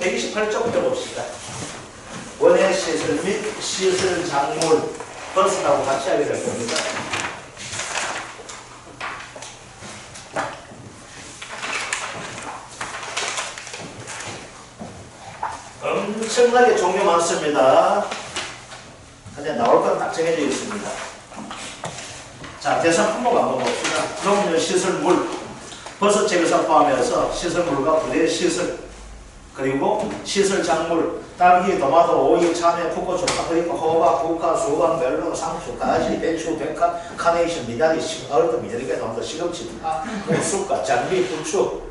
128쪽부터 봅시다. 원의 시설 및 시설 작물 버스하고 같이 하게 될 겁니다. 엄청나게 종류 많습니다. 근데 나올 건 딱 정해져 있습니다. 자, 대상 품목 한번 봅시다. 농業시설물, 버섯 재배사 포함해서 시설물과 부대 시설, 그리고 시설 작물, 딸기, 토마토, 오이, 참외, 푸고, 초파프리카, 호박, 국화, 수박, 멜론, 상추, 가지, 배추, 백합, 카네이션, 미나리, 얼음, 미나리가 나옵니다. 시금치, 파, 쑥갓, 장미, 부추,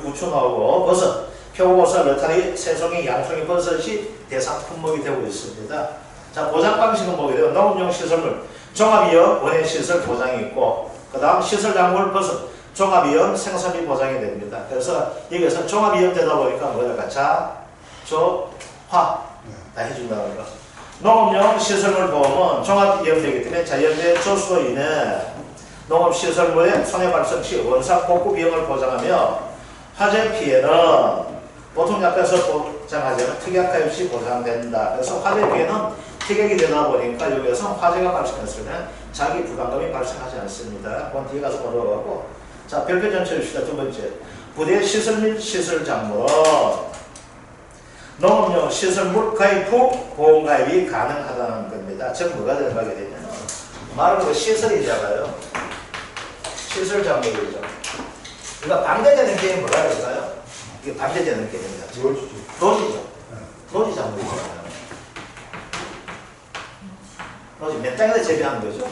부추 나오고 버섯, 표고버섯, 러타리, 새송이, 양송이, 버섯이 대상 품목이 되고 있습니다. 자, 보장 방식은 보게 되면 농업용 시설물, 종합이용, 원예시설 보장이 있고, 그 다음 시설작물, 버섯, 종합이용, 생산비 보장이 됩니다. 그래서 여기서 종합이용 되다 보니까 뭐랄까, 자, 조, 화, 다 해준다는 거. 농업용 시설물 보험은 종합이용 되기 때문에 자연재해 조수로 인해 농업시설물의 손해 발생 시 원상 복구 비용을 보장하며 화재 피해는 보통 약관에서 보장하자면 특약가입 시 보장된다. 그래서 화재 피해는 특약이 되다 보니까 여기에서 화재가 발생했을 때 자기 부담금이 발생하지 않습니다. 그건 뒤에 가서 보러가고. 자, 별표 전체 줍시다. 두 번째. 부대 시설 및 시설 작물은 농업용 시설물 가입 후 보험 가입이 가능하다는 겁니다. 즉, 뭐가 들어가게 되냐면, 말은 그 시설이잖아요. 시설 작물이죠. 그러니까 반대되는 게 뭐라 그럴까요? 이게 반대되는 개념이죠. 노지죠. 노지 작물이잖아요. 노지, 맨 땅에다 재배하는 거죠.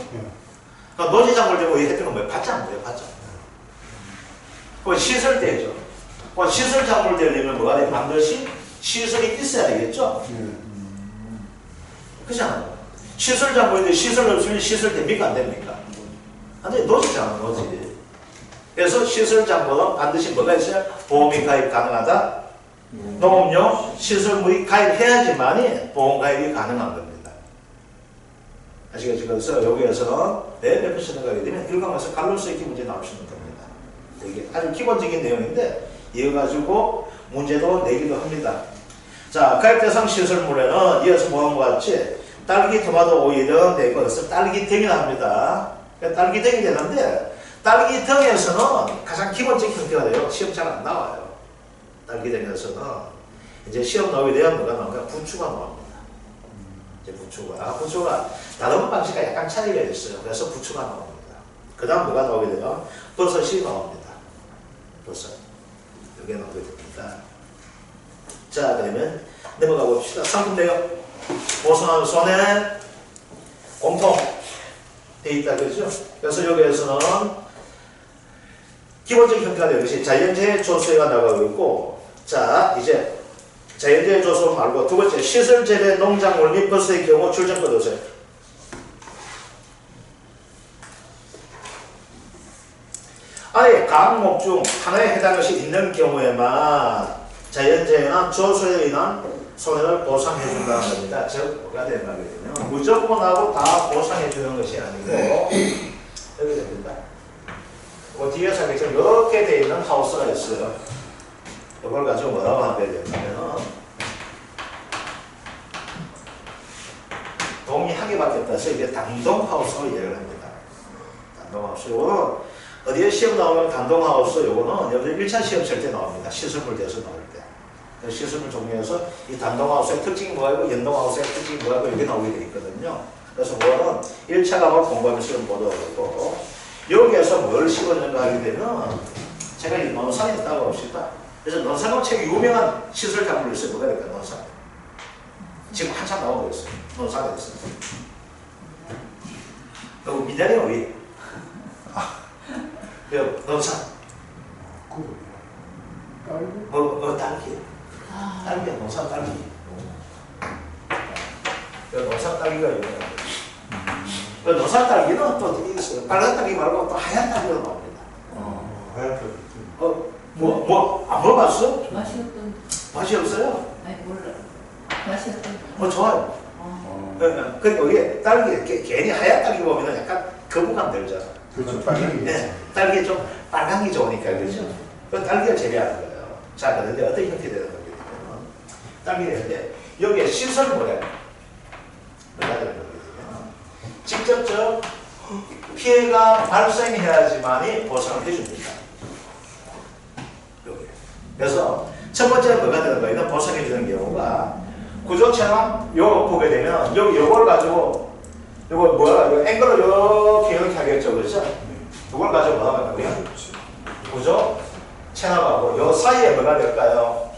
그러니까 노지 작물 되고 이 했던 건 뭐예요? 받지 않는 거예요. 받지 않는 거예요. 그 시설대죠. 그 시설 작물 되려면 뭐가 돼요? 반드시 시설이 있어야 되겠죠. 그렇잖아요. 시설 작물인데 시설 없으면 시설 됩니까? 안 됩니까? 안 돼. 노지잖아, 노지. 그래서 시설 작물은 반드시 뭐가 있어야 보험이 가입 가능하다. 농업용 시설물이 가입해야지만이 보험 가입이 가능한 겁니다. 아시겠죠? 그래서 여기에서는 몇 퍼센트 가게 되면 일강에서 갈로 쓰기 문제 나오시는 겁니다. 이게 아주 기본적인 내용인데 이어 가지고 문제도 내기도 합니다. 자, 가입 대상 시설물에는 이어서 보는 것 같이 딸기, 토마토, 오이 등 네 것을 딸기등이 합니다. 딸기등이 되는데 딸기등에서는 가장 기본적인 형태가 돼요. 시험 잘 안 나와요. 딸기등에서는 이제 시험 나오게 되면 뭐가 나올까? 부추가 나옵니다. 이제 부추가 다른 방식과 약간 차이가 있어요. 그래서 부추가 나옵니다. 그 다음 뭐가 나오게 되면 버섯이 나옵니다. 버섯. 이게 나오게 됩니다. 자, 그러면 넘어가 봅시다. 상품 내용. 보상하는 손해 공통 돼 있다. 그렇죠? 그래서 여기에서는 기본적인 형태가 되는 것이 자연재해 조서가 나가고 있고, 자, 이제 자연재해 조서 말고 두 번째 시설 재배 농작물 및 버섯의 경우 출전 거두세요. 아예 과목 중 하나에 해당할 것이 있는 경우에만 자연재해나 조소에 의한 손해를 보상해준다는 겁니다. 즉, 뭐가 되는 거냐면 무조건하고 다 보상해주는 것이 아니고 여기 됩니다. 그 뒤에서 이렇게 되어 있는 하우스가 있어요. 이걸 가지고 뭐라고 하게 되냐면 동이 한 개밖에 없어서 이게 단동하우스로 이해를 합니다. 단동하우스. 요거는 어디에 시험 나오면 단동하우스 요거는 여러분들 1차 시험 칠 때 나옵니다. 시설물 돼서 나올 때. 시설물 종류에서 이 단동하우스의 특징이 뭐고 연동하우스의 특징이 뭐고 이게 나오게 되어 있거든요. 그래서 뭐는 1차 과목 공부하면 시험 보더라도 여기에서 뭘 씹어내는가 하게 되면 제가 이 논산에 있다고 봅시다. 그래서 논산은 책 유명한 시설 작물이 있어요. 뭐가 될까? 논산. 지금 한참 나오고 있어요. 논산에 있어요. 그리고 미나리는 왜? 논산. 딸기. 딸기야, 논산 딸기. 논산 딸기가 유명해요. 논산 딸기는 또 되게 있어요. 빨간 딸기 말고 또 하얀 딸기가 나옵니다. 하얀 딸기. 안 먹어봤어? 맛이 어떤? 맛이 없어요? 아니 몰라. 맛이 어떤? 좋아요. 그러니까 여기 딸기, 괜히 하얀 딸기 보면 약간 거부감 들잖아. 그렇죠. 빨강이. 네, 딸기 좀 빨강이 좋으니까, 그렇죠? 그 딸기를 재배하는 거예요. 자, 그런데 어떤 형태 되는 거냐면 딸기 되는데 여기에 시설물에 뭐가 되는 거거든요. 직접적 피해가 발생해야지만이 보상을 해줍니다. 여기. 그래서 첫 번째는 뭐가 되는 거예요? 보상해주는 경우가 구조체나 요거 보게 되면 여기 요걸 가지고 요거 뭐야? 이거 앵글을 이렇게 하겠죠, 그렇죠? 이걸 가지고 뭐가 된다고요? 구조 체납하고 요 사이에 뭐가 될까요?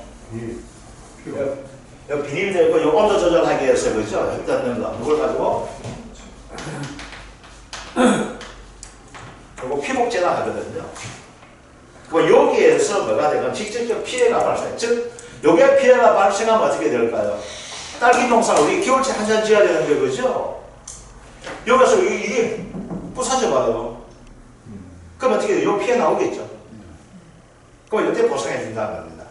요 비닐 되고 요 온도 조절하기 위해서 그죠? 뜯는 거 이걸 가지고 요거 피복 제납하거든요. 그 여기에서 뭐가 되면 직접적 피해가 발생. 즉 요게 피해가 발생하면 어떻게 될까요? 딸기 농사 우리 겨울철 한 잔 지어야 되는 거 그죠? 여기서 이게 부서져 봐요. 그럼 어떻게 돼요? 요 피해 나오겠죠. 그럼 이때 보상해 준다는 겁니다.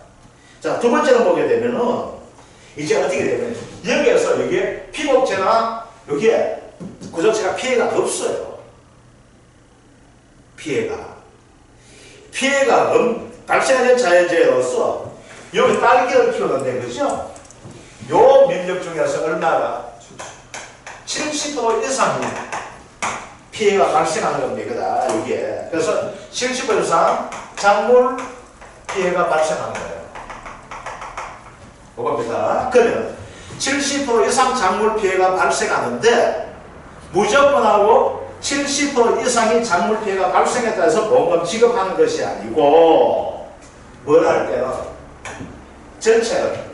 자, 두 번째로 보게 되면은 이제 어떻게 되면 여기에서 여기에 피복제나 여기에 구조체가 피해가 없어요. 피해가 발생하는 자연재해로서 여기 딸기를 키우는데 그죠? 요 면적 중에서 얼마가 70% 이상이 피해가 발생하는 겁니다. 여기에. 그래서 70% 이상 작물 피해가 발생하는 거예요. 그겁니다. 그러면 70% 이상 작물 피해가 발생하는데 무조건 하고 70% 이상의 작물 피해가 발생했다 해서 보험금 지급하는 것이 아니고 뭘 할 때는 전체를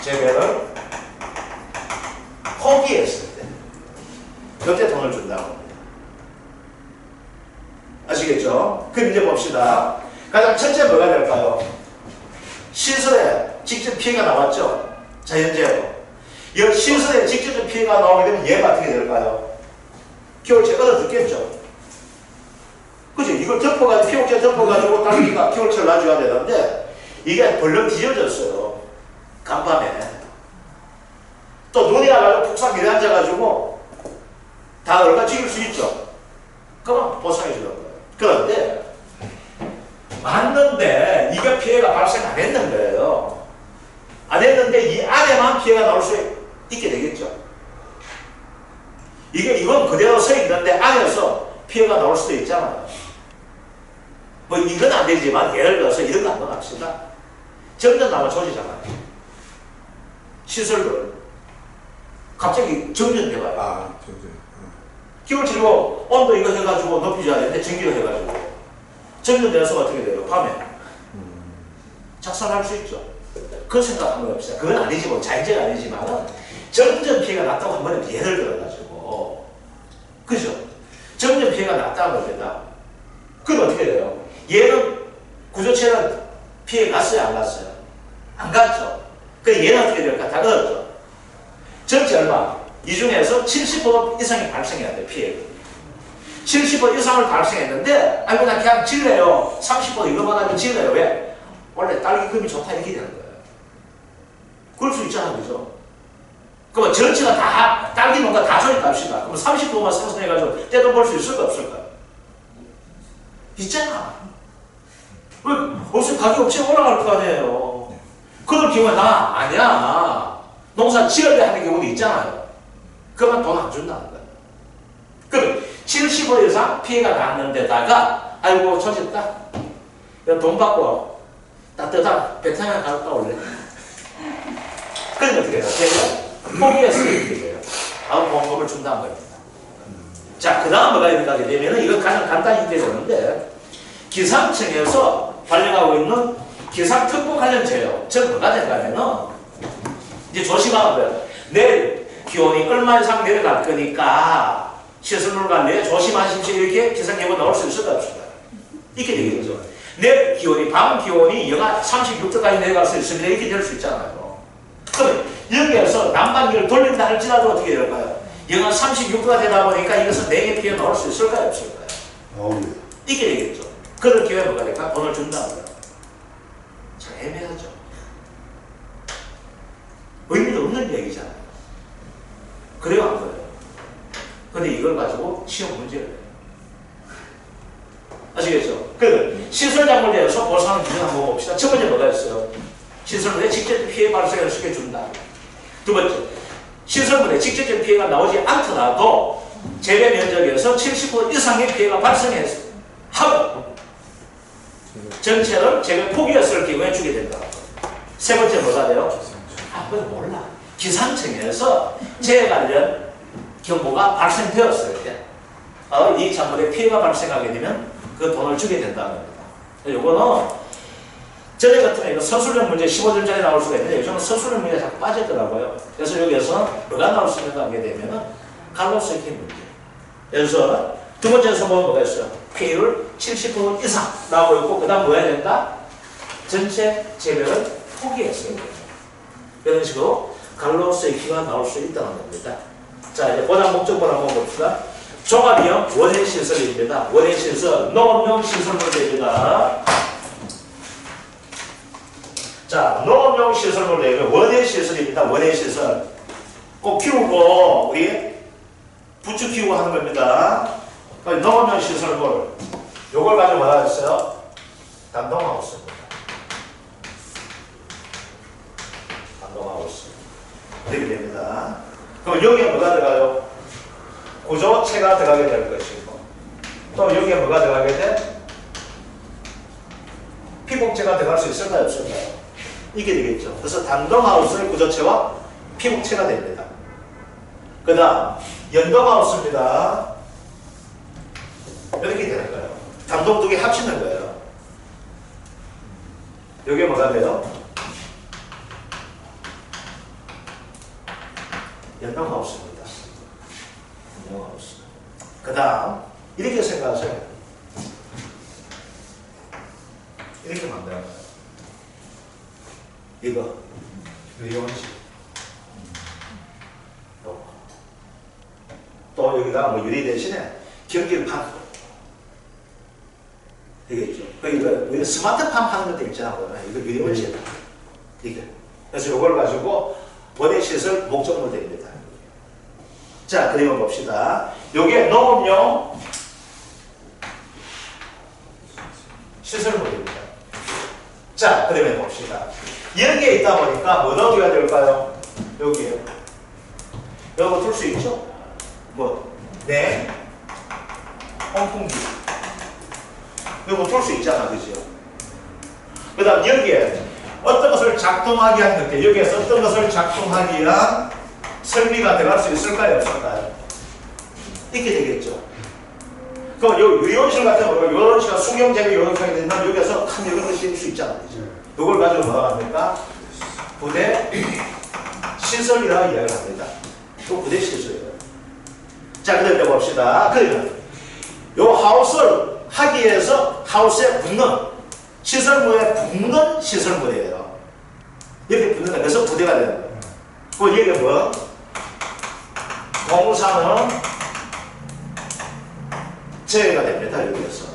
재배를 포기했을 때 그때 돈을 준다고 합니다. 아시겠죠? 그럼 이제 봅시다. 가장 첫째 뭐가 될까요? 시설에 직접 피해가 나왔죠? 자연재해로. 이 시설에 직접적 피해가 나오게 되면 얘가 어떻게 될까요? 겨울철 얻어 듣겠죠? 그죠? 이걸 덮어가지고, 피복제 덮어가지고 딸기가 겨울철 놔줘야 되는데 이게 벌렁 뒤어졌어요. 간밤에. 또 눈이 와가지고 푹 상 내려앉아가지고 다 얼마 죽일 수 있죠? 그럼 보상해 주는 거예요. 그런데 맞는데 이게 피해가 발생 안 했는 거예요. 안 했는데 이 안에만 피해가 나올 수 있게 되겠죠. 이건 그대로 서 있는데 안에서 피해가 나올 수도 있잖아요. 뭐 이건 안 되지만 예를 들어서 이런 거 한번 합시다. 정전 나면 조지잖아요. 시설들 갑자기 정전돼봐요. 겨울철이고 온도 이거 해가지고 높이줘야 되는데 전기를 해가지고 정전돼서 어떻게 돼요? 밤에 작살날 수 있죠. 그런 생각 한번 해봅시다. 그건 아니지 뭐 자연재해가 아니지만 정전 피해가 났다고 한번 예를 들어가지고 그죠? 정전 피해가 났다고 합니다. 그럼 어떻게 돼요? 얘는 구조체는 피해 갔어요? 안 갔어요? 안 갔죠. 그럼 얘는 어떻게 될까? 다 얻었죠. 전체 얼마? 이 중에서 70% 이상이 발생해야 돼, 피해가. 70% 이상을 발생했는데, 아이고, 나 그냥 질래요. 30% 이거만 하면 질래요. 왜? 원래 딸기금이 좋다, 이렇게 되는 거예요. 그럴 수 있잖아, 그죠? 그러면 전체가 다, 딸기 농가 다 조립합시다. 그러면 30%만 생산해가지고 떼돈 벌 수 있을까, 없을까? 있잖아. 왜? 어차피 가격 엄청 올라갈 거 아니에요. 그럴 경우에 나 아니야. 농사 지을 때 하는 경우도 있잖아요. 그러면 돈 안 준다는 거예요. 그럼 70% 이상 피해가 났는데다가 아이고 조졌다. 돈 받고 따뜻한 베트남에 갔다 올래. 그러면 어떻게 해요? 포기했으면 어떻게 돼요? 다음 보험금을 준다는 겁니다. 자, 그 다음 뭐가 있는가 하게 되면 이건 가장 간단히 되는데 기상청에서 발령하고 있는 기상특보 관련제요. 즉 뭐가 될까 하면은 이제 조심하는 거예요. 내일 기온이 얼마 이상 내려갈 거니까 시설물 관리에 조심하십시오. 이렇게 기상예보 나올 수 있을까 없을까? 이렇게 되겠죠. 내일 기온이 밤 기온이 영하 36도까지 내려갈 수 있으면 이렇게 될 수 있잖아요. 그러면 여기에서 난방기를 돌린다 할지라도 어떻게 될까요? 영하 36도가 되다 보니까 이것은 내게 피해 나올 수 있을까요 없을까요? 이렇게 되겠죠. 그럴 기회에 뭐가 될까? 돈을 준다는 거예요. 참 애매하죠. 의미도 없는 얘기잖아요. 그래요, 안 그래요? 근데 이걸 가지고 시험 문제를 해요. 아시겠죠? 그러면 시설작물제에서 보상을 기준 한번 봅시다. 첫 번째 뭐가 있어요? 시설물에 직접적 피해 발생을 시켜준다. 두 번째, 시설물에 직접적 피해가 나오지 않더라도 재배 면적에서 70% 이상의 피해가 발생해서 하고 전체를 재배 포기했을 경우에 주게 된다. 세 번째 뭐가 돼요? 그건 몰라. 기상청에서 재해 관련 경보가 발생되었을 때 이 작물에 피해가 발생하게 되면 그 돈을 주게 된다는 겁니다. 요거는 전에 같으면 이거 서술형 문제 15점짜리 나올 수가 있는데 요즘은 서술형 문제 자꾸 빠지더라고요. 그래서 여기에서 뭐가 나올 수 있는가 하게 되면 갈로스키 문제. 그래서 두 번째에서 뭐가 있어요? 피해율 70% 이상 나오고 있고 그 다음 뭐 해야 된다? 전체 재배를 포기했어야 돼요. 이런 식으로 갈로스키가 나올 수 있다는 겁니다. 자, 이제 보장 목적을 한번 봅시다. 종합형 원예시설입니다. 원예시설, 농업용 시설물입니다. 자, 농업용 시설물이에요. 원예시설입니다. 원예시설. 꼭 키우고, 우리 부추 키우고 하는 겁니다. 농업용 시설물. 요걸 가지고 뭐라 했어요? 단동하우스입니다. 단동하우스. 이렇게 됩니다. 그럼 여기에 뭐가 들어가요? 구조체가 들어가게 될 것이고, 또 여기에 뭐가 들어가게 돼? 피복체가 들어갈 수 있을까요? 없을까요? 이게 되겠죠. 그래서 단동하우스의 구조체와 피복체가 됩니다. 그 다음, 연동하우스입니다. 이렇게 되는 거예요. 단동 두 개 합치는 거예요. 여기에 뭐가 돼요? 연동하우스입니다. 그 다음 이렇게 생각하세요. 이렇게 만들어요. 이거 의원식 또 여기다가 뭐 유리 대신에 전기판 되겠죠. 이거 스마트팜 하는 것도 있잖아요. 이거 유리원식 이게. 그래서 이걸 가지고 원예시설 목적물 됩니다. 자, 그림을 봅시다. 요게 농업용 시설물입니다. 자, 그림을 봅시다. 여기에 있다 보니까 뭐 넣어줘야 될까요? 여기에. 요거 둘 수 있죠? 뭐, 네. 홍풍기. 요거 둘 수 있잖아, 그죠? 그 다음 여기에 어떤 것을 작동하기 위한 것들, 여기에서 어떤 것을 작동하기 위한 설비가 들어갈 수 있을까요? 없을까요? 이렇게 되겠죠. 그럼 요 유리온실 같은 경우, 유리온실과 수경재배 요렇게 되면 여기에서 큰 이런 것이 될 수 있잖아요. 이걸 가지고 뭐라 합니까? 부대 시설이라고 이야기를 합니다. 또 부대 시설이에요. 자, 그다음에 봅시다. 그러면 요 하우스를 하기 위해서 하우스에 붙는 시설물에 붙는 시설물이에요. 이렇게 붙는다. 그래서 부대가 되는 거예요. 그 얘기가 뭐? 공사는 제외가 됩니다. 여기에서.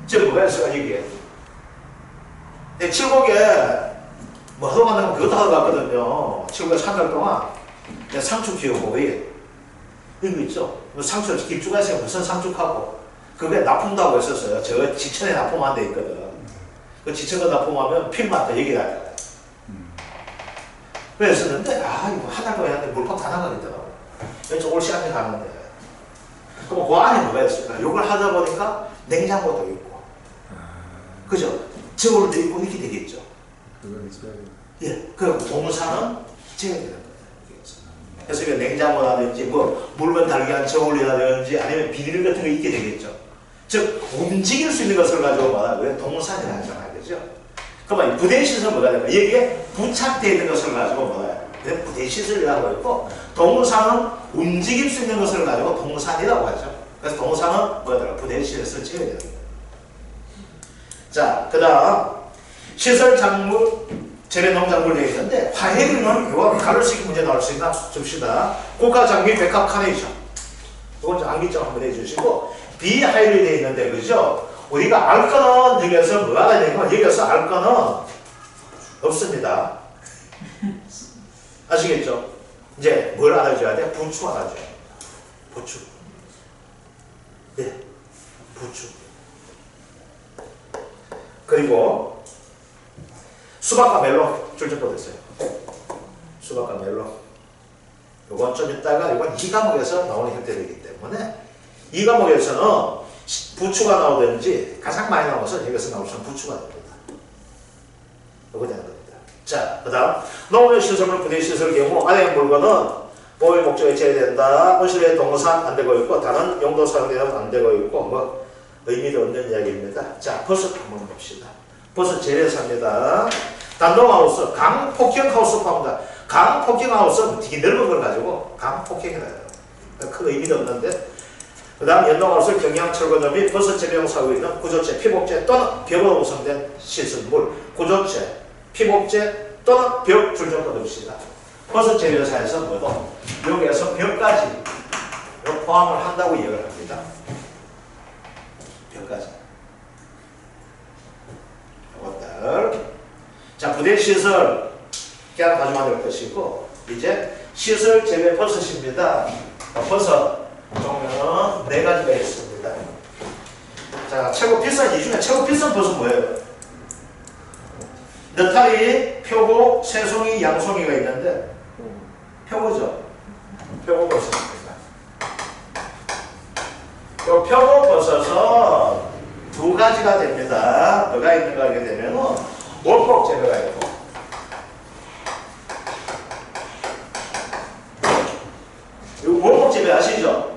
지금 뭐가 있어요? 이게. 칠곡에 뭐 하도 만나면 그것도 하러 갔거든요. 칠곡에 3달 동안 내가 상추 키우고 이거 있죠. 상추 길쭉가 있으면 무슨 상추하고 그게 납품다고 했었어요. 저 지천에 납품한 데 있거든. 그 지천에 납품하면 필마다 얘기를 하잖아요. 그랬었는데 이거 한 달 동안 했는데 물팍 다 나가겠더라고. 왠지 올 시간에 가는데. 그럼 그 안에 뭐가 있을까? 이걸 하다 보니까 냉장고도 있고, 그죠? 저울도 있고 이렇게 되겠죠. 예, 그리고 공사는 제외되는 거예요. 그래서 그 냉장고라든지 뭐 물건 달게 한 저울이라든지 아니면 비닐 같은 거 있게 되겠죠. 즉 움직일 수 있는 것을 가지고 말하고요. 동산이라 하잖아요, 그죠? 그러면 부대 시설 뭐가 될까? 여기에 부착되어 있는 것을 가지고 뭐예요? 부대 시설이라고 했고, 동산은 움직일 수 있는 것을 가지고 동산이라고 하죠. 그래서 동산은 뭐더라? 부대 시설을 찍어야 됩니다. 자, 그 다음 시설 작물, 재배 농작물 되어 있는데 화해류는 이거 가로수기 문제 나올 수 있나? 줍시다. 국가장미 백합 카네이션. 이건 암기점 한번 해주시고, 비하이류 되어 있는데, 그죠? 우리가 알 거는 여기에서 뭐 알아야 되는 건 여기에서 알 거는 없습니다. 아시겠죠? 이제 뭘 알아줘야 돼? 부추 알아줘야 돼. 부추. 예, 부추. 그리고 수박과 멜론 줄적도 됐어요. 수박과 멜론. 요건 좀 이따가 요건 2과목에서 나오는 형태이기 때문에 2과목에서는 부추가 나오든지 가장 많이 나와서 여기서 나올 수는 부추가 됩니다. 요거 되는 겁니다. 자, 그 다음 농업용 시설물 부대 시설 경우 안에 물건은 보호의 목적에 제외된다. 온실의 동산 안 되고 있고 다른 용도 사용되면 안 되고 있고 뭐 의미도 없는 이야기입니다. 자, 버섯 한번 봅시다. 버섯 재래사입니다. 단독하우스, 강폭격하우스 파입니다. 강폭격하우스는 되게 넓은 걸 가지고 강폭격이라 해요. 큰 의미도 없는데 그 다음 연동하우스 경량철거점 및 버섯 재배용 사고 있는 구조체, 피복제 또는 벽으로 구성된 시설물, 구조체, 피복제 또는 벽 줄적도 둡시다. 버섯 재배사에서 뭐도 여기에서 벽까지 포함을 한다고 이야기를 합니다. 벽까지. 이것들. 자, 부대 시설 그냥 가져만 될 것이고 이제 시설 재배 버섯입니다. 버섯 종류는 4가지가 있습니다. 자, 최고 비싼 이 중에 최고 비싼 버섯 뭐예요? 느타리, 표고, 새송이, 양송이가 있는데 표고죠. 표고 버섯입니다. 이 표고 버섯은 2가지가 됩니다. 뭐가 있는가 하게 되면 원목 재배가 있고 원목 재배 아시죠?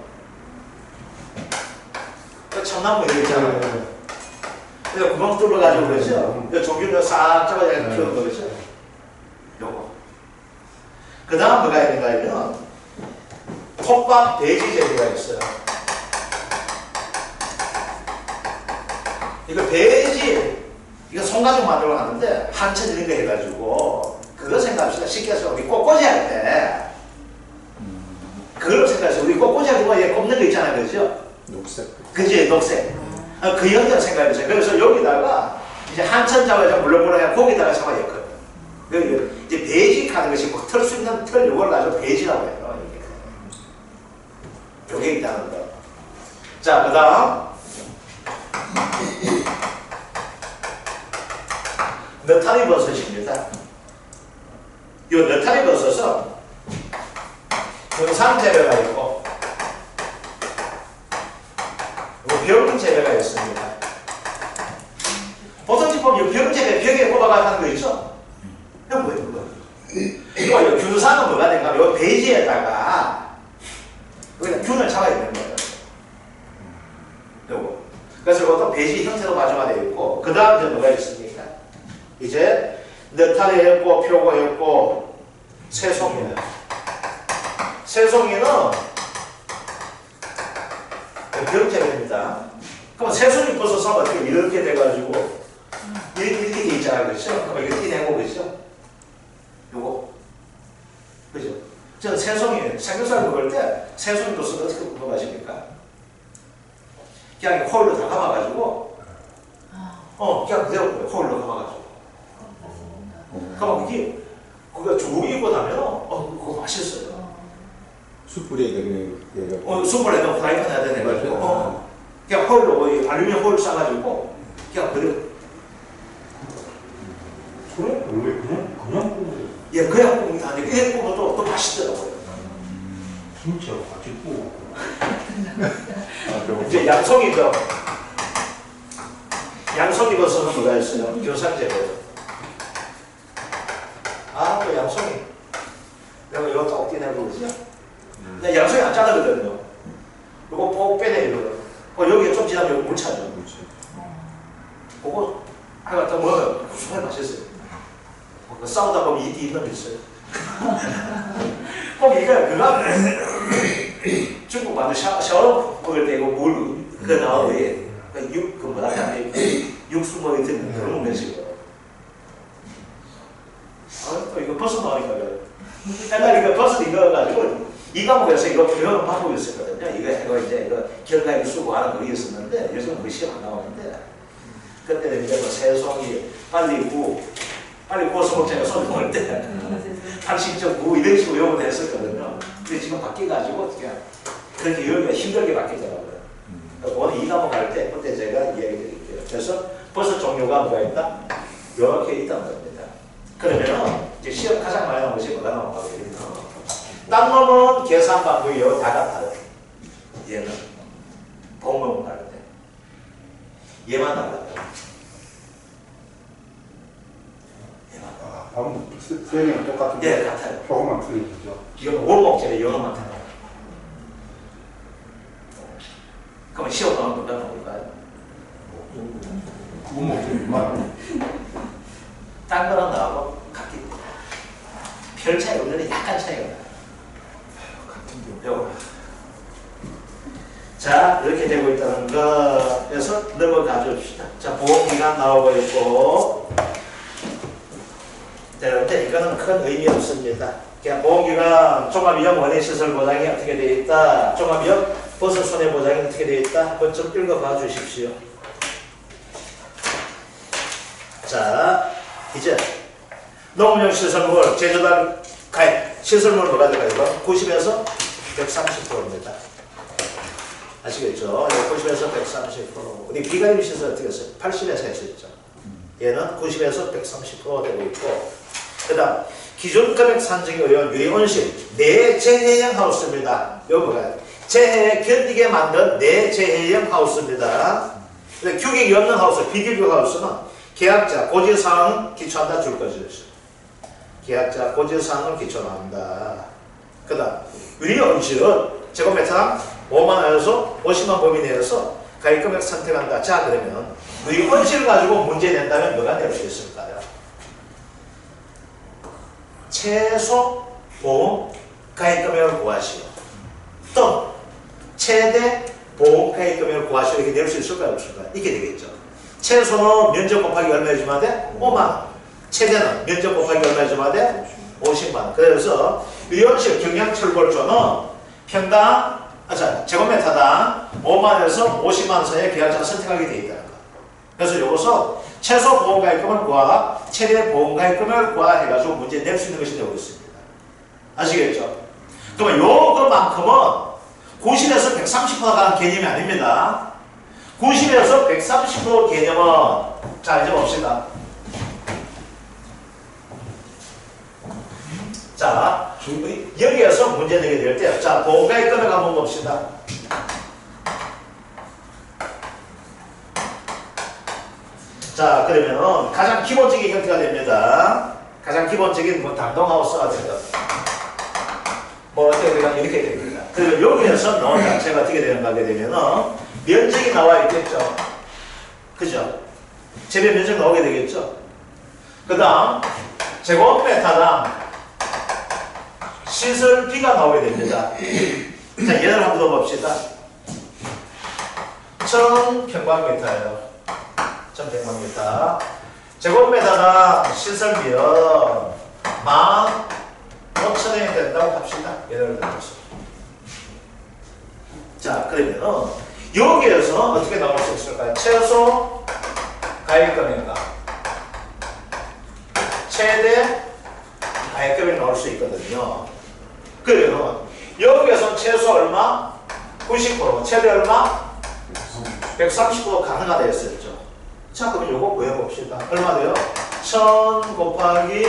참나무 이렇게 있잖아요. 그래서 구멍 뚫어가지고 그러죠? 종균을 싹 잡아서 키우는 거죠? 요거. 그 다음 뭐가 있는가 하면 톱밥 돼지 재배가 있어요. 이거 돼지, 이거 손가죽 만들어 가는데 한천 이런 거 해가지고 그거 생각합시다. 쉽게 해서 우리 꽃꽂이 할 때 그걸 생각해서 우리 꽃꽂이 하고 얘 꼽는 거 있잖아요. 그죠? 녹색. 그지? 녹색. 그 형태를 생각해보세요. 그래서 여기다가 이제 한천 잡아서 물렁물렁해 거기다가 잡아야겠거든. 이제 배직 하는 것이 털 수 있는 털 요걸 가지고 배지라고 해요. 요게 있다는 거. 자, 그 다음 느타리 버섯입니다. 이 느타리 버섯은 경상 재배가 있고 벽 재배가 있습니다. 보통 보면 벽 재배 벽에 꼽아가 하는 거 있죠? 이거 뭐예요? 이거 균산은 뭐가 된가? 이 배지에다가 여기다 균을 잡아야 되는 거예요. 요거. 그래서 이것도 배지 형태로 가져가 되어 있고 그 다음 이제 뭐가 있습니까? 이제 느타리였고 표고였고 새송이는 새송이는 벽재배입니다. 그럼 새송이 버섯은 어떻게 이렇게 돼가지고 이렇게 돼 있잖아요. 그렇죠? 그럼 이렇게 떼내고 그렇죠? 요거 그죠? 저 새송이 삼겹살 먹을 때 새송이 버섯 어떻게 먹어가십니까? 그냥 홀로 다 감아가지고 그냥 그대로 홀로 감아가지고 그럼 이게 그거 조기 입고 나면 그거 맛있어요. 숯불에 넣으면 숯불에 넣고 프라이팬에 내가지고 그냥 홀로 알루미늄 홀 싸가지고 그냥 버려. 그래? 원래 그냥 구워요. 예, 그냥 구우면 다 돼. 그냥 구우면 또 맛있더라고요. 진짜 맛있고. 이제 양송이죠. 양송이 버섯은 뭐가 있어요? 교산재배요. 또 양송이. 내가 이거 딱 떼내고 그러죠? 근데 양송이 안 자르거든요. 이거 꼭 빼내요. 여기에 좀 지나면 여기 물 차죠. 그거 하여간 또 먹어요. 정말 맛있어요. 싸우다 보면 이티 있는 게 있어요. 꼭 이거 그거 중국 만두 샤워 먹을 때 이거 물 그거 나오고 그 뭐라 하냐 육수 먹을 때 그런 음식이에요. 또 이거 버섯 나오니까 옛날에 이거 버섯 이거 가지고 이 과목에서 이거 배우는 방법이 있었거든요. 이거 이제 이거 결과를 쓰고 하는 거 있었는데 요즘 그 시험 안 나오는데 그때는 이제 뭐 새송이 빨리 구워서 먹자니까 손 먹을 때 단식적 구 이런 식으로 요구를 했었거든요. 근데 지금 바뀌어가지고 그렇게 여기가 힘들게 바뀌더라고요. 오늘 이 과목 할 때 그때 제가 이야기 드릴게요. 그래서 버섯 종류가 뭐가 있다? 이렇게 있다는 겁니다. 그러면 이제 시험 가장 많이 나온 것이 뭐가 나온가 그러면 딴 놈은 계산 방법이요 다 같아요. 얘는 공범은 다른데 얘만 달라요. 얘만. 방금 세 개는 똑같은데 예, 같아요. 조금만 틀린 거죠. 이건 월목제래 영어만 타요. 그러면 시험 나오면 누가 나올까요? 그건 뭐지? 딴 거랑 나하고 같기 때문에 별 차이 없는데 약간 차이가 나요. 요거. 자, 이렇게 되고 있다는 거에서 넘어가 줍시다. 자, 보험기간 나오고 있고 되는데 이거는 큰 의미 없습니다. 그냥 보험기간 종합위험 원인시설 보장이 어떻게 되어 있다. 종합위험 버스 손해보장이 어떻게 되어 있다. 한번 좀 읽어봐 주십시오. 자, 이제 농업용 시설물 제조단 가입 시설물 뭐가 들어가요? 90에서 130%입니다. 아시겠죠? 90에서 130%. 우리 비가입 시설 어떻게 했어요? 80에서 했었죠. 얘는 90에서 130% 되고 있고, 그 다음 기존 금액 산정이 어려운 유리온실 내재해형 하우스입니다. 여기 뭐가요? 재해에 견디게 만든 내재해형 하우스입니다. 규격이 없는 하우스, 비규격 하우스는 계약자 고지사항은 기초한다 줄 거죠. 계약자 고지사항을 기초한다. 그 다음 유리온실은 제곱미터당 5만원에서 50만 범위 내에서 가입금액 선택한다. 자, 그러면 유리온실 가지고 문제 낸다면 뭐가 낼 수 있을까요? 최소 보험 가입금액을 구하시오. 또 최대 보험 가입금액을 구하시오. 이렇게 낼 수 있을까요? 없을까요? 이게 되겠죠. 최소는 면적 곱하기 얼마 해주면 돼? 5만원. 최대는 면적 곱하기 얼마 해주면 돼? 50만원. 그래서 유리온실 경량철골조는 평당 제곱미터당 5만원에서 50만원 사이에 계약자가 선택하게 되어 있다는 거. 그래서 이것은 최소 보험가입금을 구하, 최대 보험가입금을 구하 해가지고 문제 낼 수 있는 것이 되고 있습니다. 아시겠죠? 그러면 요것만큼은 90에서 130%가 가는 개념이 아닙니다. 90에서 130% 개념은 자, 이제 봅시다. 자, 여기에서 문제 내게 될 때, 자, 보험가입금액 한번 봅시다. 자, 그러면은 가장 기본적인 형태가 됩니다. 가장 기본적인 뭐 단동하우스가 되든 뭐 어떻게 되면 이렇게 됩니다. 그리고 여기에서 나온 자체가 어떻게 되는가 하게 되면은 면적이 나와 있겠죠. 그죠? 재배 면적 나오게 되겠죠. 그 다음 제곱미터당 시설비가 나오게 됩니다. 자, 예를 한번 더 봅시다. 1000평방미터예요. 1000평방미터. 제곱미터당 시설비요 15,000원이 된다고 합시다. 예를 들어서. 자, 그러면은 여기에서 어떻게 나올 수 있을까요? 최소 가입금액과 최대 가입금액이 나올 수 있거든요. 그러면 여기에서 최소 얼마? 90%, 최대 얼마? 130% 가능하다 했었죠. 자, 그럼 요거 구해봅시다. 얼마 돼요? 1000 곱하기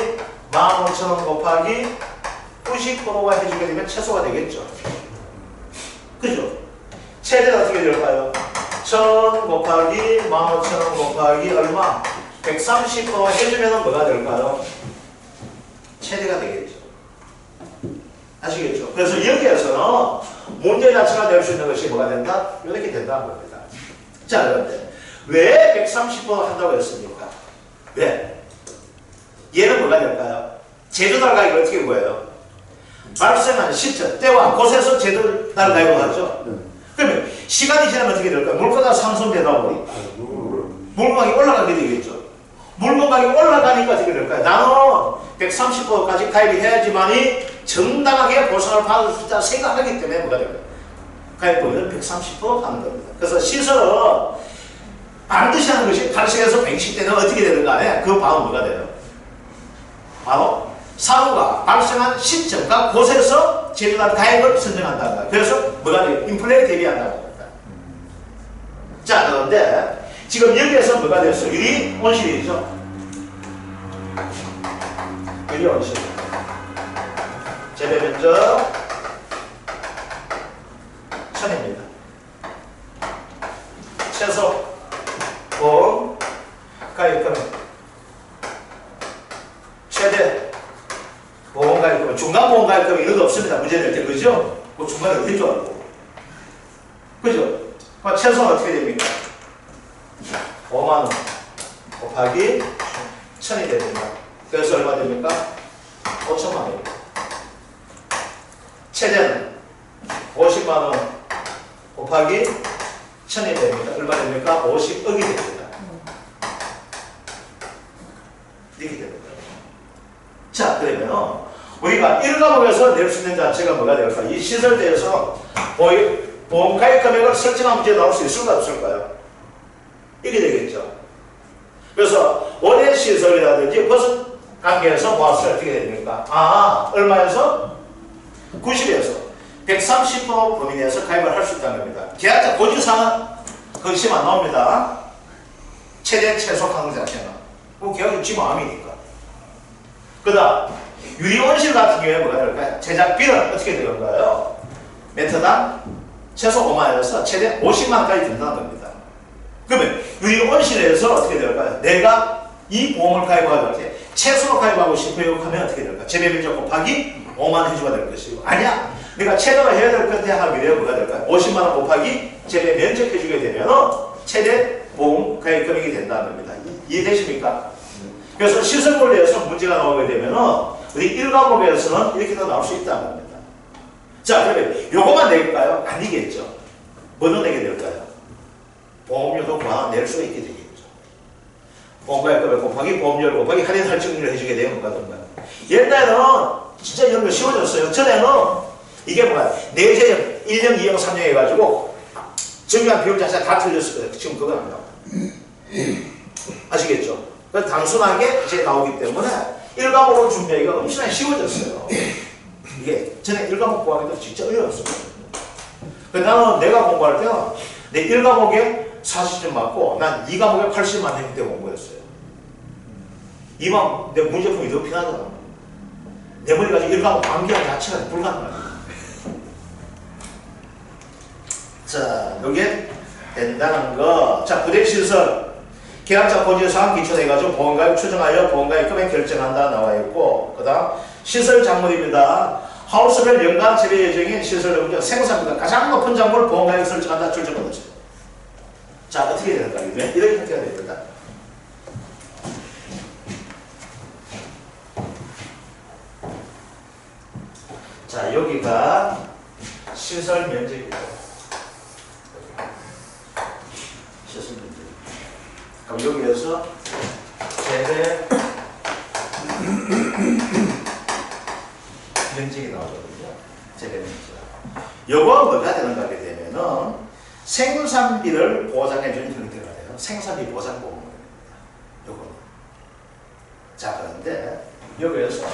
15,000원 곱하기 90%가 해주게 되면 최소가 되겠죠. 그죠? 최대는 어떻게 될까요? 1000 곱하기 15,000원 곱하기 얼마? 130% 해주면 뭐가 될까요? 최대가 되겠죠. 아시겠죠? 그래서 여기에서는 문제 자체가 될 수 있는 것이 뭐가 된다? 이렇게 된다는 겁니다. 자, 그런데 왜 130% 한다고 했습니까? 왜? 얘는 뭐가 될까요? 제조달 가격이 어떻게 보여요? 발생하는 시점, 때와 곳에서 제조달 가격을 하죠. 그러면 시간이 지나면 어떻게 될까요? 물가가 상승되다 보니 물건 가격이 올라가게 되겠죠. 물건 가격이 올라가니까 어떻게 될까요? 나는 130%까지 가입이 해야지만이 정당하게 보상을 받을 수 있다 생각하기 때문에 뭐가 될까요? 가입금은 130% 하는 겁니다. 그래서 시설은 반드시 하는 것이 80에서 120대는 어떻게 되는 간에 그 바로 뭐가 돼요? 바로 사고가 발생한 시점과 곳에서 제조단 가입을 선정한다는 거예요. 그래서 뭐가 돼요? 인플레에 대비한다는 겁니다. 자, 그런데 지금 여기에서 뭐가 됐어요? 유리 온실이죠. 유리 온실. 재배 면적 1000입니다. 최소 보험 가입 금액 최대 보험 가입 금액 중간 보험 가입 금액 이런 거 없습니다. 문제 낼 때 그죠? 그 중간에 어떻게 줄 알고 그죠? 그럼 최소는 어떻게 됩니까? 5만원 곱하기 1000이 됩니다. 그래서 얼마 됩니까? 5천만원입니다. 최대는 50만원 곱하기 1000이 됩니다. 얼마 됩니까? 50억이 됩니다. 이렇게 됩니다. 자, 그러면 우리가 1과목에서 낼 수 있는 자체가 뭐가 될까? 이 시설대에서 보험 가입 금액을 설정한 문제 나올 수 있을까 없을까요? 이게 되겠죠. 그래서 원예 시설이라든지 버스 관계에서 모았을 때 어떻게 됩니까? 얼마에서? 90에서 130% 범위 내에서 가입을 할 수 있다는 겁니다. 계약자 고지사항은 거기서만 안 나옵니다. 최대 최소 가능 자체는. 그럼 계약이 지 마음이니까. 그 다음 유리온실 같은 경우에 뭐가 될까요? 제작비는 어떻게 되는가요? 메터당 최소 5만원에서 최대 50만원까지 든다는 겁니다. 그러면 유리온실에서 어떻게 될까요? 내가 이 보험을 가입하고 때 최소로 가입하고 싶어요 하면 어떻게 될까요? 재배면적 곱하기 5만원 해줘야 될 것이고 아니야 내가 최대로 해야 될 건데 하게 되면 뭐가 될까요? 50만원 곱하기 재배면적 해주게 되면 최대 보험 가입 금액이 된다는 겁니다. 이해되십니까? 그래서 시설물에 대해서 문제가 나오게 되면 우리 1과목에서는 이렇게도 나올 수 있다는 겁니다. 자, 그러면 요거만 낼까요? 아니겠죠. 뭐도 내게 될까요? 보험료도 낼 수가 있게 되겠죠. 보험가입금액 곱하기 보험료를 곱하기 할인 할증률을 해주게 되면 뭐가 될까요? 옛날에는 진짜 이런 거 쉬워졌어요. 전에는 이게 뭐야? 내재 1년, 2년, 3년 해가지고 정리한 비용 자체가 다 틀렸을 거예요. 지금 그건 안 나와요. 아시겠죠? 그래서 단순하게 이제 나오기 때문에 1과목으로 준비하기가 엄청나게 쉬워졌어요. 이게 전에 1과목 구하기도 진짜 어려웠어요. 나는 내가 공부할 때는 내 1과목에 40점 맞고 난 2과목에 80만 했기 때문에 온 거였어요. 이만 내 문제품이 더 피나더라고. 내 머리가 1과목 암기하기 자체가 불가능해요. 자, 요게 된다는 거. 자, 부대시설 계약자 고지사항 기초해가지고 보험가입 추정하여 보험가입 금액 결정한다 나와 있고, 그 다음 시설 작물입니다. 하우스별 연간 재배 예정인 시설 용적 생산비가 가장 높은 작물 보험가입 설정한다 출정한 거죠. 자, 어떻게 될까? 이렇게 형태가 됩니다. 자, 여기가 시설 면적입니다. 시설 면적. 그럼 여기에서 재배 면적이 나오거든요. 재배 면적. 요거 뭐가 되는가 하게 되면은 생산비를 보장해주는 형태가 돼요. 생산비 보장 보험입니다. 요거는. 자, 그런데 여기에서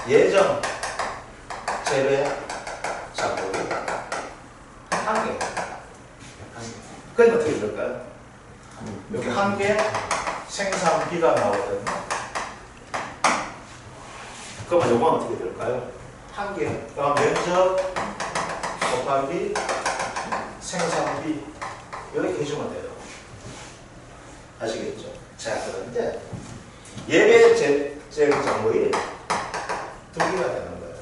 예정 재배 작물이 한 개. 그럼 어떻게 될까요? 여기 한 개 생산비가 나오거든요. 그러면 요건 어떻게 될까요? 한 개. 그럼 면적 곱하기 생산비 이렇게 해주면 돼요. 아시겠죠? 자, 그런데 예배 작물이 두 개가 되는 거예요.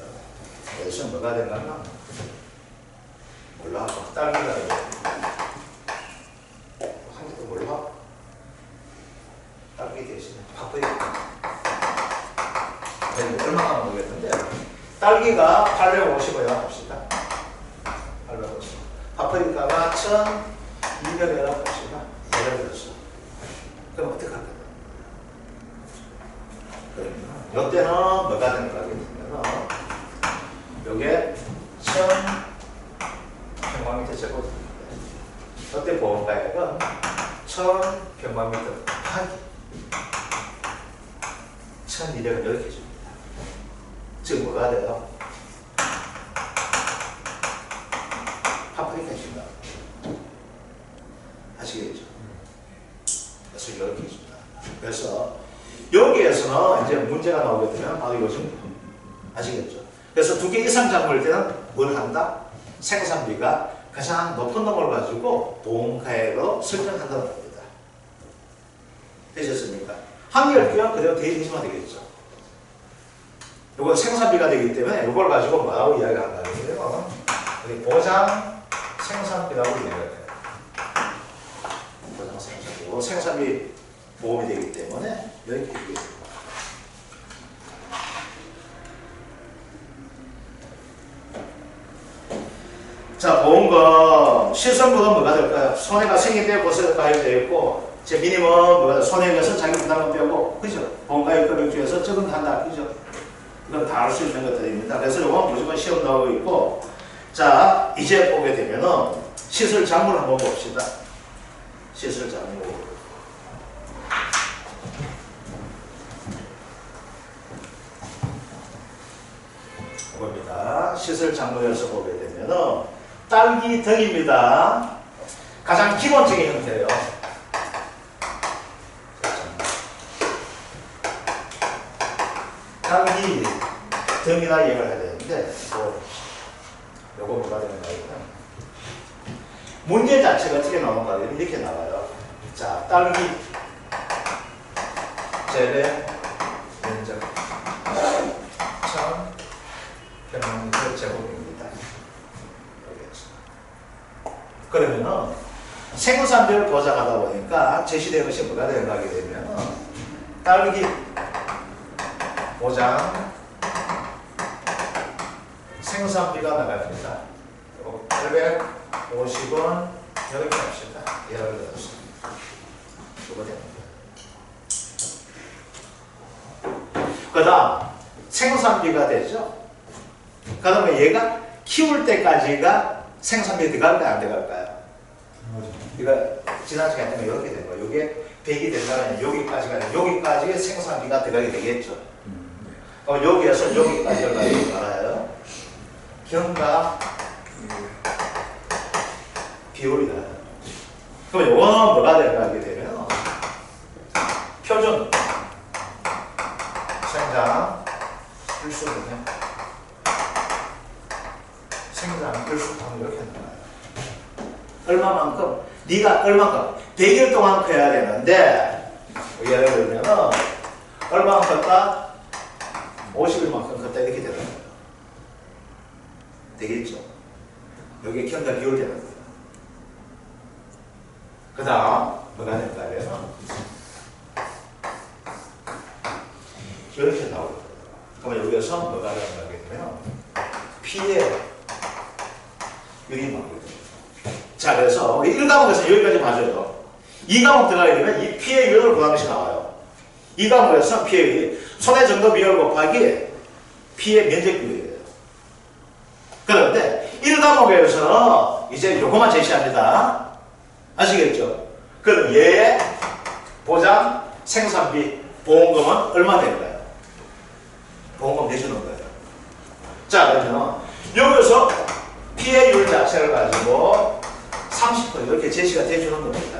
그래서 뭐가 되냐면 몰라. 딸기가 한 개도 몰라. 딸기 대신에 파프리카. 얼마나 모르겠는데 딸기가 850원이라고 합시다. 850원. 파프리카가 1200원이라고 합시다. 예를 들어서. 그럼 어떻게 할까요? 그러면 이때는 뭐가 되는가 하겠냐면 요게 1000평방미터 제곱입니다. 이때 보험가액은 1000평방미터 하기 1200원 이렇게 줍니다. 지금 뭐가 돼요? 파프리카 준다. 아시겠죠? 그래서 이렇게 줍니다. 그래서 여기에서는 이제 문제가 나오게 되면 바로 요즘 아시겠죠? 그래서 2개 이상 작물일 때는 뭘 한다? 생산비가 가장 높은 놈을 가지고 보험가액으로 설정한다는 겁니다. 되셨습니까? 한계열기와 그대로 대입해주면 되겠죠. 이건 생산비가 되기 때문에 이걸 가지고 뭐라고 이야기한다는 거예요? 우리 보장 생산비라고 이야기해요. 보장 생산비. 생산비 보험이 되기 때문에 이렇게 되겠습니다. 자, 보험금 실손보험 뭐가 될까요? 손해가 생기되 고세가 가입되어 있고, 제 미니멈 뭐가 손해에서 자기 부담금 빼고, 그죠? 보험가입 금액 중에서 적응한다, 그죠? 이건 다 알 수 있는 것들입니다. 그래서 이건 무조건 시험 나오고 있고, 자, 이제 보게 되면은 시설 작물 한번 봅시다. 시설 작물. 봅니다. 시설 작물에서 보게 되면은 딸기 등입니다. 가장 기본적인 형태예요. 딸기 등이라 얘기를 해야 되는데, 요거 뭐가 되는가 하면 문제 자체가 어떻게 나오는가 하면 이렇게 나와요. 자, 딸기 재배 면적 1000평 제곱입니다. 그러면은 생산비를 보장하다 보니까 제시된 것이 뭐가 되는가 하게 되면 딸기 보장 생산비가 나갑니다. 850원 이렇게 합시다. 예를 들어서 이거 됩니다. 그 다음 생산비가 되죠. 그 다음에 얘가 키울 때까지가 생산비 들어갈까요? 안 들어갈까요? 이거 지난 시간에 때문에 이렇게 된 거예요. 이게 100이 된다면 여기까지의 생산비가 들어가게 되겠죠. 그럼 여기에서 여기까지를 가지고 알아요. 경과 비율이다. 그럼 이거는 뭐가 될까 하게 되면 표준 생산 일수분해 생산 일수분해 이렇게 나와요. 얼마만큼? 네가 얼마만큼? 100일 동안 커야 되는데 예를 들면 얼마만큼 컸다? 50일만큼 컸다 이렇게 되는 거예요. 되겠죠? 여기에 경과 비율 되는 거예요. 그 다음 뭐가 될까 하면 이렇게 나오거든요. 그러면 여기에서 뭐가 나오게 되면 피해 율이 나오거든요. 자, 그래서 1과목에서 여기까지 봐줘요. 2과목 들어가게 되면 이 피해율을 구하는 것이 나와요. 2과목에서 피해율이 손해 정도 비율 곱하기 피해 면적 비율이에요. 그런데 1과목에서는 이제 요거만 제시합니다. 아시겠죠? 그럼 얘의 보장 생산비 보험금은 얼마 될까요? 보험금 내주는 거예요. 자, 그러면 여기서 피해율 자체를 가지고 30% 이렇게 제시가 돼주는 겁니다.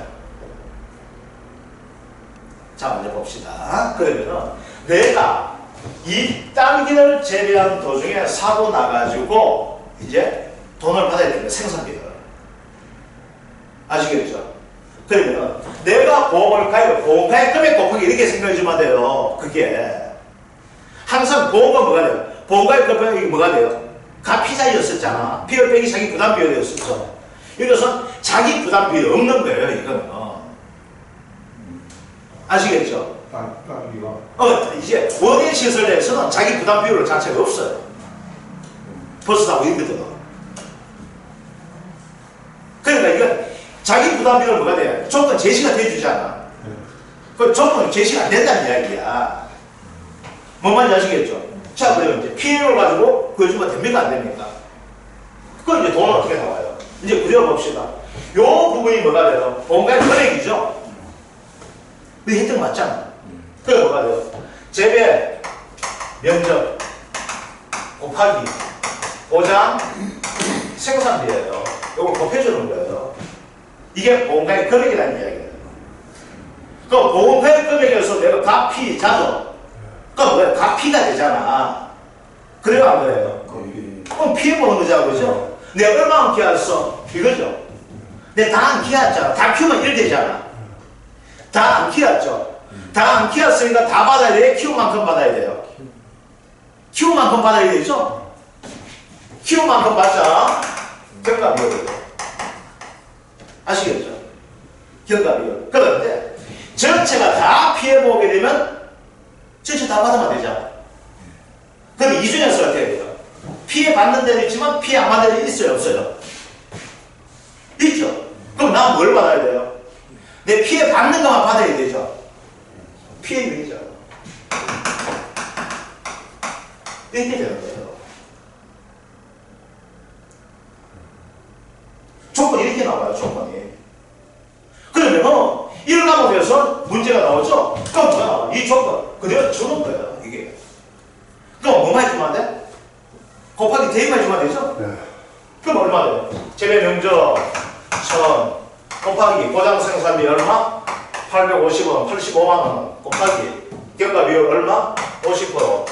자, 먼저 봅시다. 그러면은 내가 이 딸기를 재배하는 도중에 사고 나가지고 이제 돈을 받아야 됩니다. 생산비를. 아시겠죠? 그러면 내가 보험을 가입, 보험가입 금액 곱하기 이렇게 생각해 주면 돼요. 그게 항상 보험은 뭐가 돼요? 보험가입 금액이 뭐가 돼요? 가피자였었잖아. 비율 빼기 자기 부담 비율이었었죠. 이것은 자기 부담 비율이 없는 거예요. 이거는 아시겠죠? 딸기가 이제 원예 시설에서는 자기 부담 비율 자체가 없어요. 버스하고 있거든. 그러니까 이건 자기 부담 비율은 뭐가 돼요? 조건 제시가 돼주잖아. 그 조건 제시가 안 된다는 이야기야. 뭔 말인지 아시겠죠? 자, 그러면 이제 피해를 가지고 구해주면 됩니까? 안 됩니까? 그럼 이제 돈은 어떻게 나와요? 이제 그려봅시다. 요 부분이 뭐가 돼요? 보험가입 금액이죠? 그 혜택 맞잖아. 그게 뭐가 돼요? 재배 면적 곱하기 보장 생산비예요. 이걸 곱해주는 거예요. 이게 보험가입 금액이라는 이야기예요. 그 보험가입 금액에서 내가 가피자죠. 그럼 뭐야? 다 P가 되잖아. 그래요, 안 그래요? 그럼 피해보는 거잖아, 그죠? 내가 얼마나 키웠어? 이거죠? 내가 다 안 키웠잖아. 다 키우면 1 되잖아. 다 안 키웠죠? 다 안 키웠으니까 다 받아야 돼? 키운 만큼 받아야 돼요? 키운 만큼 받아야 되죠? 키운 만큼 받자. 경과비율. 아시겠죠? 경과비율. 그런데 전체가 다 피해보게 되면 전체 다 받으면 되잖아. 그럼 이 중에서 어떻게 돼요? 피해 받는 데도 있지만 피해 안 받는 데도 있어요, 없어요? 있죠? 그럼 난 뭘 받아야 돼요? 내 피해 받는 것만 받아야 되죠? 피해 유의죠. 이렇게 되는 거예요. 조건이 이렇게 나와요, 조건이. 그러면은 1과목에서 문제가 나오죠? 그럼 뭐가 나와? 이 조건 그대로 주는 거예요, 이게. 그럼 뭐만 해주면 안 돼? 곱하기 대입만 해주면 되죠? 네. 그럼 얼마 돼요? 재배 면적 1000 곱하기 보장 생산비 얼마? 850원, 85만원 곱하기 경과 비율 얼마? 50%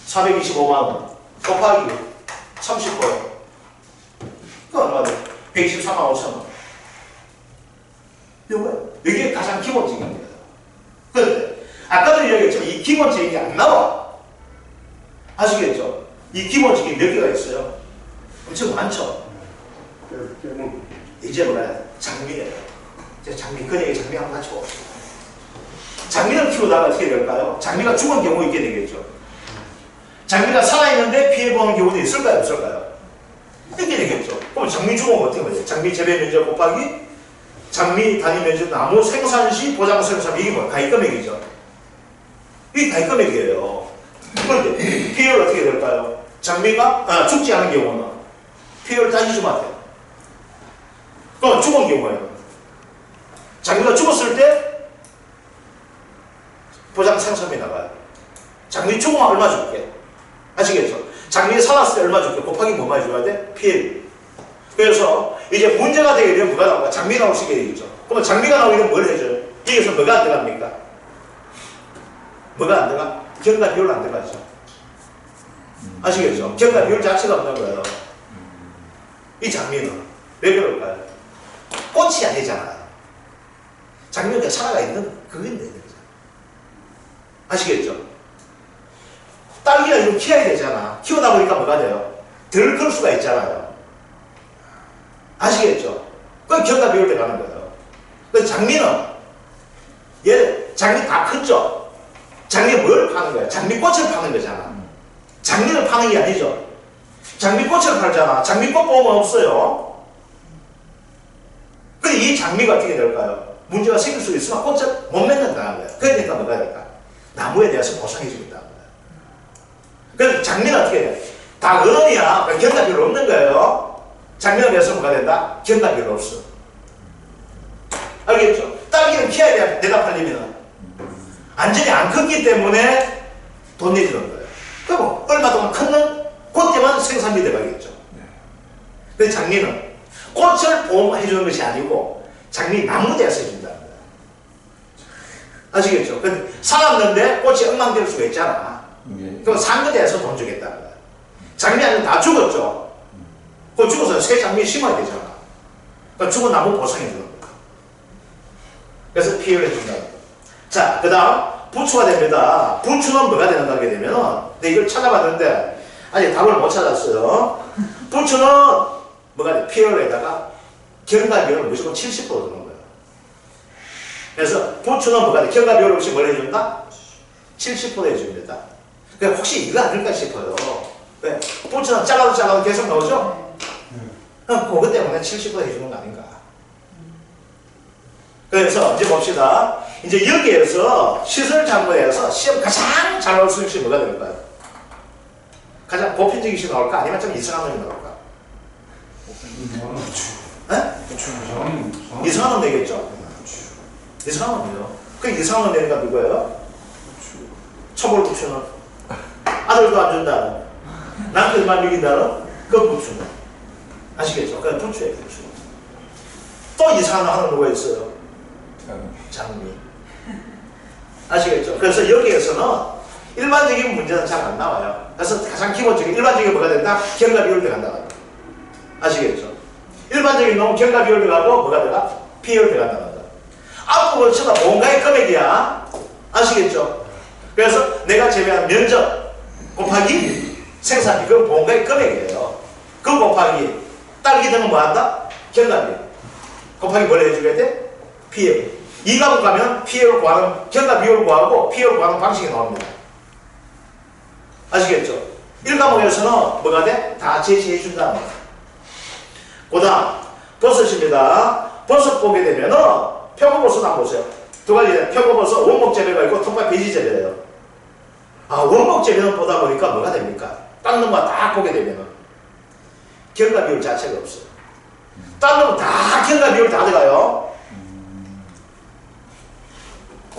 425만원 곱하기 30% 그 얼마 돼요? 124만 5천원. 이거예요. 이게 가장 기본적인 거예요. 그런데 아까도 얘기했지만 이 기본적인 게 안 나와. 아시겠죠? 이 기본적인 몇 개가 있어요? 엄청 많죠? 이제 뭐야? 장미예요. 이제 장미, 그녀의 장미 한번 같이 봅시다. 장미를 키우다가 어떻게 될까요? 장미가 죽은 경우 있게 되겠죠. 장미가 살아있는데 피해보는 경우도 있을까요? 없을까요? 이렇게 되겠죠. 그럼 장미 죽으면 어떻게 돼요? 장미 재배 면적 곱하기 장미 단위 면적 나무 생산 시 보장 생산 이게 뭐야? 가입금액이죠. 이게 가입금액이에요. 그런데 피해율 어떻게 될까요? 장미가 죽지 않은 경우는 피해율 따지지면 안 돼요. 그럼 죽은 경우에는 장미가 죽었을 때 보장 생산비 나가요. 장미 죽으면 얼마 줄게? 아시겠죠? 장미 살았을 때 얼마 줄게? 곱하기 뭐만 해줘야 돼? 피해율. 그래서 이제 문제가 되게 되면 뭐가 나올까? 장미 나올 수 있게 되겠죠. 그러면 장미가 나오게 되면 뭘 해줘요? 여기서 뭐가 안 들어갑니까? 뭐가 안 들어가? 경과 비율 안 들어가죠. 아시겠죠? 경과 비율 자체가 없는 거예요. 이 장미는 왜 그럴까요? 꽃이 아니잖아. 장미가 살아가 있는 그건데. 아시겠죠? 딸기가 이거 키워야 되잖아. 키우다 보니까 뭐가 돼요? 덜 클 수가 있잖아요. 아시겠죠? 그건 경과 비율 때 가는 거예요. 그 장미는 얘 장미 다 컸죠? 장미 뭘 파는 거야? 장미꽃을 파는 거잖아. 장미를 파는 게 아니죠. 장미꽃을 팔잖아. 장미꽃 보면 없어요. 근데 이 장미가 어떻게 될까요? 문제가 생길 수 있으면 꽃을 못 맺는다는 거야. 그러니까 뭐가 될까? 나무에 대해서 보상해 주겠다는 거야. 그래서 장미는 어떻게 돼? 다 어른이야. 경과 비율 없는 거예요. 장미에 대해서 뭐가 된다? 경과 비율 없어. 알겠죠? 딸기는 키워야 돼. 내가 팔리면 안전이 안 컸기 때문에 돈 내주는 거예요. 그리고 얼마 동안 컸는 그때만 생산비 들어가겠죠. 근데 장미는 꽃을 보호해주는 것이 아니고 장미 나무대에서 해준다는 거예요. 아시겠죠? 근데 살았는데 꽃이 엉망될 수가 있잖아. 그럼 상거대에서 돈 주겠다는 거예요. 장미 아니면 다 죽었죠. 그 죽어서 새 장미 심어야 되잖아. 그러니까 죽은 나무 보상해주는 거예요. 그래서 피해를 해준다는 거예요. 자, 그 다음 부추가 됩니다. 부추는 뭐가 되는가 하게 되면 근데 이걸 찾아봤는데 아직 답을 못 찾았어요. 부추는 뭐가 돼? 피해율에다가 경과 비율은 무조건 70% 드는 거예요. 그래서 부추는 뭐가 돼? 경과 비율 없이 뭘 해준다? 70% 해줍니다. 그러니까 혹시 이거 아닐까 싶어요. 왜? 부추는 잘라도 계속 나오죠? 그럼 그것 때문에 70% 해주는 거 아닌가? 그래서 이제 봅시다. 이제 여기에서 시설 장부에서 시험 가장 잘 나올 수 있는 시험이 뭐가 될까요? 가장 보편적인 시험이 나올까? 아니면 좀 이상한 놈이 나올까? 이상한 놈 되겠죠? 이상한 놈이요. 그 이상한 놈 되니까 누구예요? 처벌부추는 아들도 안 준다는 남편만 이긴다는 그 부추는 아시겠죠? 그건 부추예요. 부추. 또 이상한 놈 하는 누가 있어요? 장미. 아시겠죠? 그래서 여기에서는 일반적인 문제는 잘 안 나와요. 그래서 가장 기본적인 일반적인 뭐가 된다? 결과 비율 들어간다. 아시겠죠? 일반적인 놈은 결과 비율 들어가고 뭐가 들어가? P율 들어간다. 앞부분 전부 뭔가의 금액이야. 아시겠죠? 그래서 내가 제외한 면적 곱하기 생산비, 그건 뭔가의 금액이에요. 그 곱하기 딸기 등은 뭐 한다? 결과비 곱하기 뭘 해주게 돼? P율. 2과목 가면 P율 구하는 결과 비율 구하고 P율 구하는 방식이 나옵니다. 아시겠죠? 1과목에서는 뭐가 돼? 다 제시해 준다는 거예요. 그 다음 버섯입니다. 버섯 보게 되면은 표고버섯 한번 보세요. 두 가지 표고버섯 원목 재배가 있고 통과 배지 재배예요. 아, 원목 재배는 보다 보니까 뭐가 됩니까? 딴 놈과 다 보게 되면은 결과 비율 자체가 없어요. 딴 놈은 다 결과 비율 다 들어가요.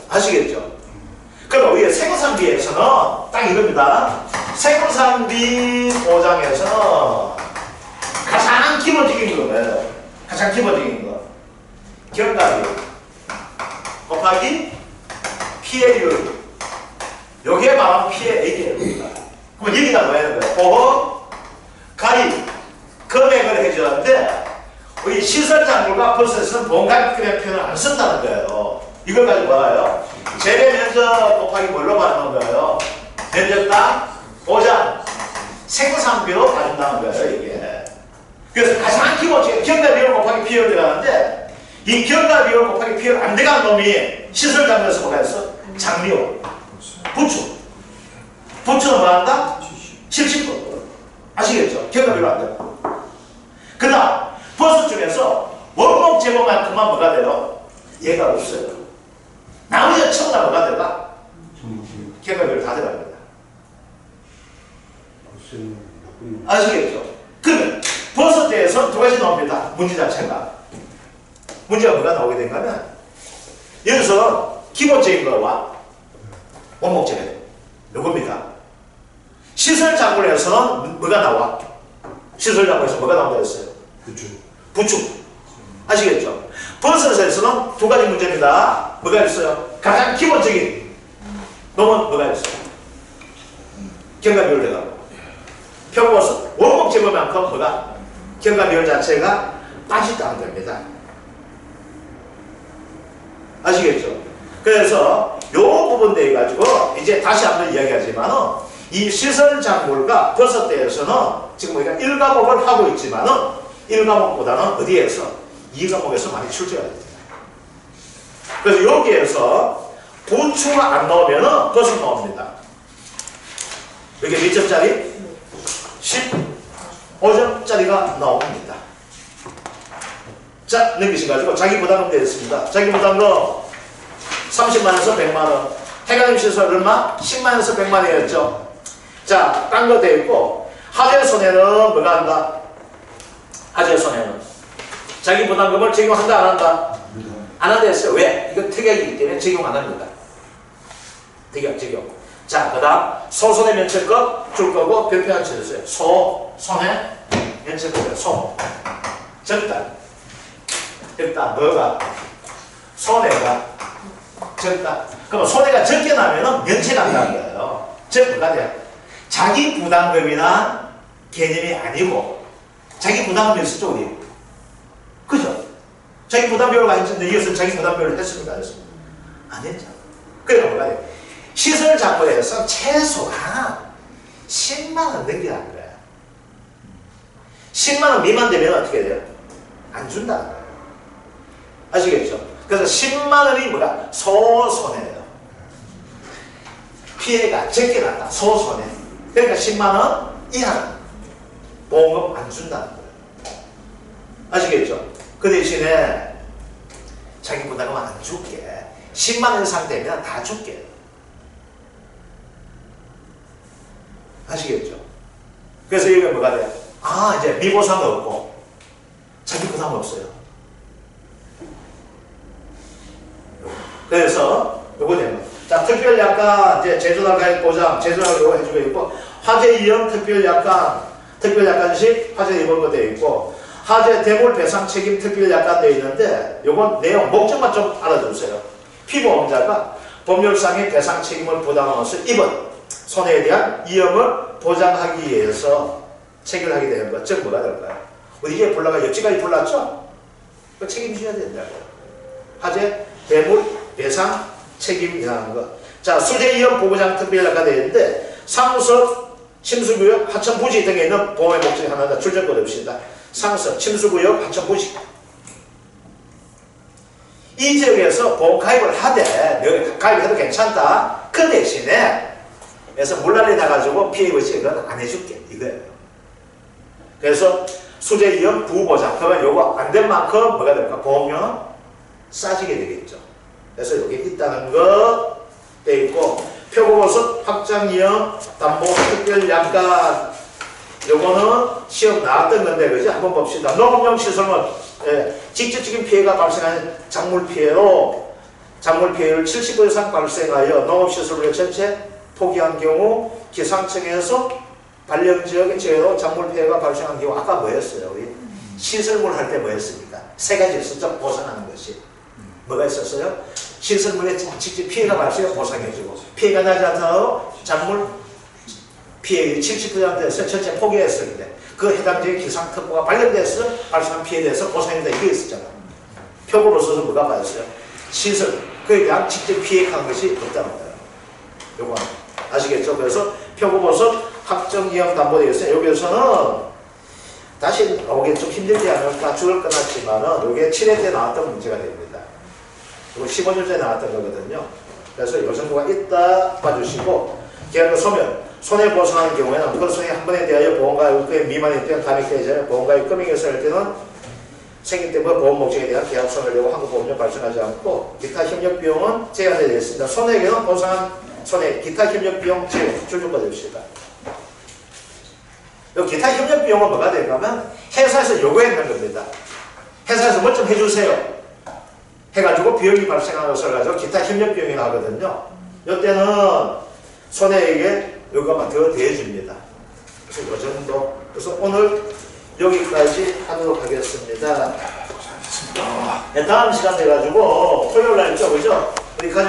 아시겠죠? 그럼 우리가 생산비에서는 딱 이겁니다. 생산비 보장에서는 가장 기본적인 거예요. 가장 기본적인 거. 결과비율 곱하기 피해율. 요게 바로 피해액이에요. 그럼 여기다 뭐 해야 되는 거예요? 보험, 가입, 금액을 해주는데 우리 시설장물과 버섯에서는 보험가입금액 표현을 안 쓴다는 거예요. 이걸 가지고 뭐예요? 재배 면적 곱하기 뭘로 받는 거예요? 면적당 보장 생산비로 봐준다는 거예요, 이게. 그래서 가장 기본적인 결과비율 곱하기 피해율 들어가는데 이 결과비율 곱하기 피해율 안 들어간 놈이 시설장물에서 뭐가 있어? 장미호, 부추. 부추는 뭐 한다? 70%. 아시겠죠? 결과비율 안 돼요. 그 다음 버섯 중에서 원목 재고만큼만 뭐가 돼요? 얘가 없어요. 나머지는 전부 다 뭐가 들어가? 결과비율 다 들어갑니다. 아시겠죠? 그러면 버섯대에서 두 가지 나옵니다. 문제 자체가. 문제가 뭐가 나오게 된가면 여기서 기본적인 거와 원목 재배 요겁니다. 시설 작물에서는 뭐가 나와? 시설 작물에서 뭐가 나온다고 했어요? 부추. 아시겠죠? 버섯에서는 두 가지 문제입니다. 뭐가 있어요? 가장 기본적인 놈은 뭐가 있어요? 결과비율 들어가고 표고버섯 원목 재배만큼 뭐가? 결과비율 자체가 빠지다는 겁니다. 아시겠죠? 그래서 요 부분 대해 가지고 이제 다시 한번 이야기하지만은 이 시설 작물과 버섯대에서는 지금 우리가 1과목을 하고 있지만은 1과목보다는 어디에서? 2과목에서 많이 출제가 됩니다. 그래서 여기에서 부추가 안 나오면은 버섯 나옵니다. 이게 몇 점짜리? 15점짜리가 나옵니다. 자, 넘기셔가지고 자기 부담금 되었습니다. 자기 부담금 30만원에서 100만원. 해가림 시설 얼마? 10만원에서 100만원이었죠. 자, 딴 거 되어 있고, 하재 손해는 뭐가 한다? 하재 손해는 자기 부담금을 적용한다, 안 한다? 안 한다 했어요. 왜? 이거 특약이기 때문에 적용 안 합니다. 특약 적용. 자, 그 다음 소손해 면책법 줄 거고 별표 안 쳐주세요. 소손해 면책법이에요. 소. 적다. 적다. 뭐가? 손해가 적다. 그럼 손해가 적게 나면은 면책한다는 거예요. 즉 뭐가 돼요? 자기 부담금이나 개념이 아니고 자기 부담금이 있었죠, 우리? 그죠? 자기 부담비율을 가졌는데 이것은 자기 부담비율을 했습니다, 안 했습니다? 안 했죠. 그러니까 뭐가 돼요? 시설 작물에서 최소한 10만원 넘기라는 거예요. 10만원 미만 되면 어떻게 돼요? 안 준다는 거예요. 아시겠죠? 그래서 10만원이 뭐가? 소손해예요. 피해가 적게 났다. 소손해. 그러니까 10만원 이하는 보험금 안 준다는 거예요. 아시겠죠? 그 대신에 자기 부담금 안 줄게. 10만원 이상 되면 다 줄게. 아시겠죠? 그래서 이게 뭐가 돼요? 아, 이제 미보상 없고 자기 부담 없어요. 그래서 요거네요. 자, 특별 약관 이제 제조달 가입 보장 제조달 요거 해주고 있고 화재 이용 특별 약관 시 화재 입은 거 되어 있고 화재 대물 배상 책임 특별 약관 되어 있는데 요건 내용 목적만 좀 알아두세요. 피보험자가 법률상의 배상 책임을 부담하면서 입은 손해에 대한 위험을 보장하기 위해서 체결하게 되는 것. 즉 뭐가 될까요? 어디에 불나가 옆집까지 불났죠? 그 책임져야 된다고요. 화재, 대물, 배상, 책임이라는 것. 자, 수재 위험 보호장 특별자가 되는데 상습, 침수구역, 하천 부지 등에 있는 보호의 목적이 하나다. 출전권 없습니다. 상습, 침수구역, 하천 부지. 이 지역에서 보험 가입을 하되 여기 가입해도 괜찮다. 그 대신에 그래서 물난리 나가지고 피해 의식은 안 해줄게 이거예요. 그래서 수재 위험 부보장 그러면 요거 안 된 만큼 뭐가 될까? 보험료는 싸지게 되겠죠. 그래서 여기 있다는 거 돼 있고 표고보습 확장 위험 담보 특별 약관 요거는 시험 나왔던 건데 그죠? 한번 봅시다. 농업용 시설물 직접적인 피해가 발생하는 작물 피해로 작물 피해를 70% 이상 발생하여 농업시설물 전체 포기한 경우 기상청에서 발령지역의 제외로 작물 피해가 발생한 경우 아까 뭐였어요? 우리 시설물 할 때 뭐였습니까? 세 가지 있었죠. 보상하는 것이. 뭐가 있었어요? 시설물에 직접 피해가 발생해 보상해주고 피해가 나지 않더라도 작물 피해율이 70%에서 전체 포기했을 때 그 해당 지역 기상특보가 발령돼서 발생한 피해에 대해서 보상입니다. 이게 있었잖아요. 표고로서도 뭐가 받았어요? 시설, 그에 대한 직접 피해한 것이 없다는 거예요. 요거 아시겠죠? 그래서 표고보습 확정위험 담보되겠어요. 여기에서는 다시 나오기 좀 힘들지 않을까 줄을 끊었지만은 이게 7회 때 나왔던 문제가 됩니다. 그리고 15년째 나왔던 거거든요. 그래서 요 정도가 있다 봐주시고 계약의 소멸 손해보상하는 경우에는 그 손해 한 번에 대하여 보험가입금액 미만일 때는 감액되잖아요. 보험가입 금액이 있을 때는 생긴 때문에 보험 목적에 대한 계약 소멸되고 한국보험료 발생하지 않고 기타 협력 비용은 제한되어 있습니다. 손해액은 보상한 손해 기타 협력 비용 제외 줄줄거 됩시다. 이 기타 협력 비용은 뭐가 될까면 회사에서 요구했는 겁니다. 회사에서 뭐 좀 해주세요. 해가지고 비용이 발생하는 것을 가지고 기타 협력 비용이 나거든요. 이때는 손해액에 요거만 더 대해줍니다. 그래서 요 정도. 그래서 오늘 여기까지 하도록 하겠습니다. 다음 시간 돼가지고 토요일 날 있죠, 그죠? 우리 가족